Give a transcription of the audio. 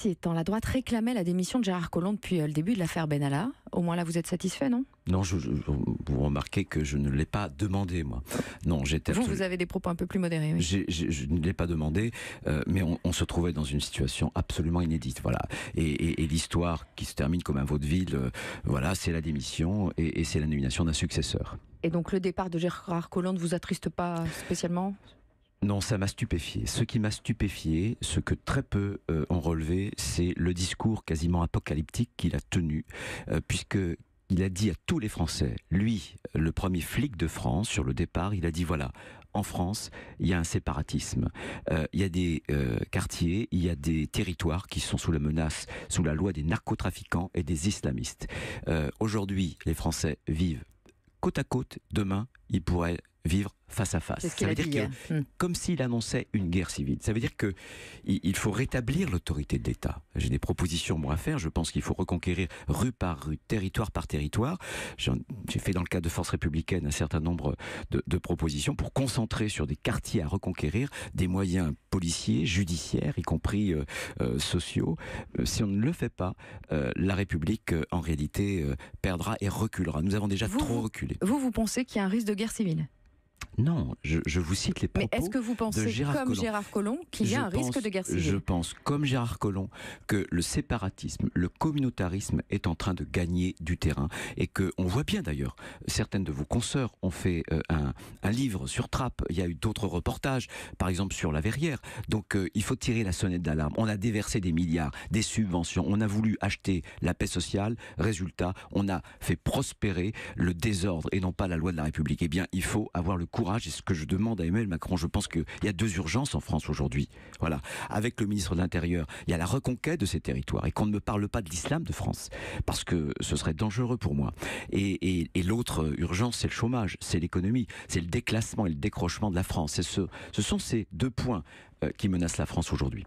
Étant la droite réclamait la démission de Gérard Collomb depuis le début de l'affaire Benalla. Au moins là, vous êtes satisfait, non? Non, vous remarquez que je ne l'ai pas demandé, moi. Non, vous avez des propos un peu plus modérés. Oui. Je ne l'ai pas demandé, mais on se trouvait dans une situation absolument inédite. Voilà. Et l'histoire qui se termine comme un vaudeville, voilà, c'est la démission et c'est la nomination d'un successeur. Et donc le départ de Gérard Collomb ne vous attriste pas spécialement? Non, ça m'a stupéfié. Ce qui m'a stupéfié, ce que très peu ont relevé, c'est le discours quasiment apocalyptique qu'il a tenu, puisque il a dit à tous les Français, lui, le premier flic de France, sur le départ, il a dit voilà, en France, il y a un séparatisme. Il y a des quartiers, il y a des territoires qui sont sous la menace, sous la loi des narcotrafiquants et des islamistes. Aujourd'hui, les Français vivent côte à côte. Demain, ils pourraient vivre face à face. Ça veut dire que, comme s'il annonçait une guerre civile. Ça veut dire que il faut rétablir l'autorité de l'État. J'ai des propositions moi à faire. Je pense qu'il faut reconquérir rue par rue, territoire par territoire. J'ai fait dans le cadre de Force républicaine un certain nombre de propositions pour concentrer sur des quartiers à reconquérir, des moyens policiers, judiciaires, y compris sociaux. Si on ne le fait pas, la République, en réalité, perdra et reculera. Nous avons déjà trop reculé. Vous pensez qu'il y a un risque de guerre civile? Non, je vous cite les propos. Mais est-ce que vous pensez, comme Gérard Collomb, qu'il y a un risque de guerre civile? Je pense, comme Gérard Collomb, que le séparatisme, le communautarisme est en train de gagner du terrain et qu'on voit bien d'ailleurs, certaines de vos consoeurs ont fait un livre sur Trappes, il y a eu d'autres reportages, par exemple sur la Verrière. Donc il faut tirer la sonnette d'alarme. On a déversé des milliards, des subventions, on a voulu acheter la paix sociale, résultat, on a fait prospérer le désordre et non pas la loi de la République. Eh bien, il faut avoir le courage, et ce que je demande à Emmanuel Macron. Je pense qu'il y a deux urgences en France aujourd'hui. Voilà. Avec le ministre de l'Intérieur, il y a la reconquête de ces territoires et qu'on ne me parle pas de l'islam de France, parce que ce serait dangereux pour moi. Et l'autre urgence, c'est le chômage, c'est l'économie, c'est le déclassement et le décrochement de la France. Ce sont ces deux points qui menacent la France aujourd'hui.